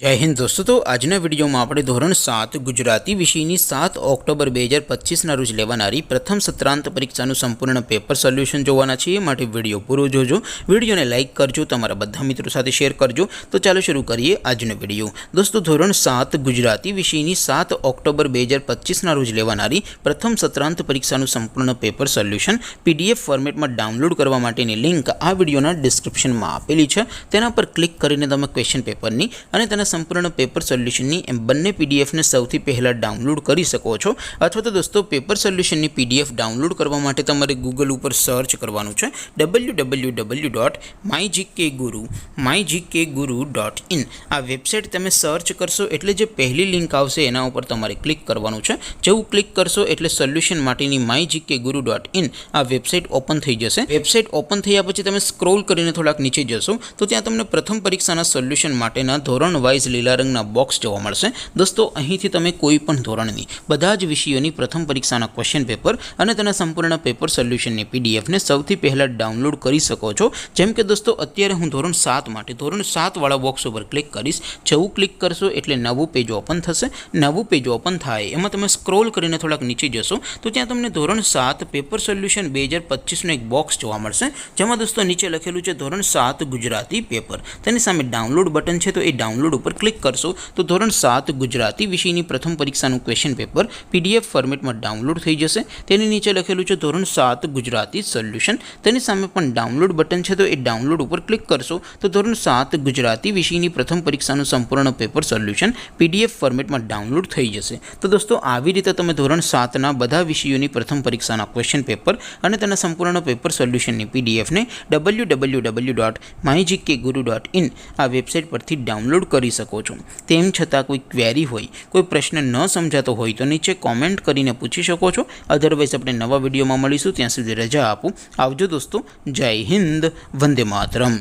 जय हिंद दोस्तों। तो आजना विडियो में આપણે ધોરણ 7 ગુજરાતી વિષયની 7 ઓક્ટોબર 2025 ના રોજ લેવાનારી પ્રથમ સત્રાંત પરીક્ષાનું સંપૂર્ણ પેપર સોલ્યુશન જોવાના છીએ। માટે વિડિયો પૂરો જોજો, વિડિયોને લાઈક કરજો, તમારા બધા મિત્રો સાથે શેર કરજો। તો ચાલો શરૂ કરીએ આજનો વિડિયો। દોસ્તો ધોરણ 7 ગુજરાતી વિષયની 7 ઓક્ટોબર 2025 ના રોજ લેવાનારી પ્રથમ સત્રાંત પરીક્ષાનું સંપૂર્ણ પેપર સોલ્યુશન પીડીએફ ફોર્મેટમાં ડાઉનલોડ કરવા માટેની લિંક આ વિડિયોના ડિસ્ક્રિપ્શનમાં આપેલી છે। તેના પર ક્લિક કરીને તમે ક્વેશ્ચન પેપરની અને તેના संपूर्ण पेपर सोल्यूशन एम बने पीडीएफ ने सौथी पहला डाउनलॉड करी सको छो। अथवा तो दोस्तों पेपर सोल्यूशन पीडीएफ डाउनलॉड करवा माटे तमारे गूगल पर सर्च करवानुं छे www.mygkguru.in। आ वेबसाइट तमे सर्च करशो एटले जे पहली लिंक आवशे एना उपर तमारे क्लिक करवानुं छे। जेवुं क्लिक करशो एटले सोल्यूशन माटेनी mygkguru.in आ वेबसाइट ओपन थई जशे। वेबसाइट ओपन थया पछी तमे स्क्रॉल करीने थोड़ाक नीचे जशो तो त्यां तमने प्रथम परीक्षाना सोल्यूशन माटेना धोरण वाइज लीला रंगना बॉक्स जोवा मळशे। दोस्तों અહીંથી તમે કોઈ પણ ધોરણની બધા જ વિષયોની પ્રથમ પરીક્ષાના ક્વેશ્ચન પેપર અને તેના સંપૂર્ણ પેપર સોલ્યુશનની પીડીએફ ને સૌથી પહેલા ડાઉનલોડ કરી શકો છો। જેમ કે દોસ્તો અત્યારે હું ધોરણ 7 માટે ધોરણ 7 વાળા બોક્સ ઉપર ક્લિક કરીશ। જેવું ક્લિક કરશો એટલે નવું પેજ ઓપન થશે। નવું પેજ ઓપન થાય એમાં તમે સ્ક્રોલ કરીને થોડાક નીચે જશો તો ત્યાં તમને ધોરણ 7 પેપર સોલ્યુશન 2025 નો એક બોક્સ જોવા મળશે। જેમાં દોસ્તો નીચે લખેલું છે ધોરણ 7 ગુજરાતી પેપર। તેની સામે ડાઉનલોડ બટન છે તો એ ડાઉનલોડ पर क्लिक करशो तो धोरण 7 गुजराती विषयनी प्रथम परीक्षाનું क्वेश्चन पेपर पीडीएफ फॉर्मेट में डाउनलॉड थई जशे। तेनी नीचे लखेलुं छे धोरण 7 गुजराती सोल्यूशन। तेनी सामे पण डाउनलॉड बटन छे तो ए डाउनलॉड पर क्लिक करशो तो धोरण 7 गुजराती विषयनी प्रथम परीक्षाનું संपूर्ण पेपर सोल्यूशन पीडीएफ फॉर्मेट में डाउनलॉड थई जशे। तो दोस्तों આવી રીતે તમે ધોરણ 7 ના બધા વિષયોની પ્રથમ પરીક્ષાના ક્વેશ્ચન પેપર અને તેના સંપૂર્ણ પેપર સોલ્યુશનની પીડીએફ ને www.mygkguru.in આ વેબસાઇટ પરથી ડાઉનલોડ કરી શકો છો। તેમ છતાં કોઈ ક્વેરી હોય, કોઈ પ્રશ્ન ન સમજાતો હોય તો નીચે કોમેન્ટ કરીને પૂછી શકો છો। અધરવાઇઝ આપણે નવા વિડીયોમાં મળીશું, ત્યાં સુધી રજા આપો। આવજો દોસ્તો। જય હિન્દ, વંદે માતરમ।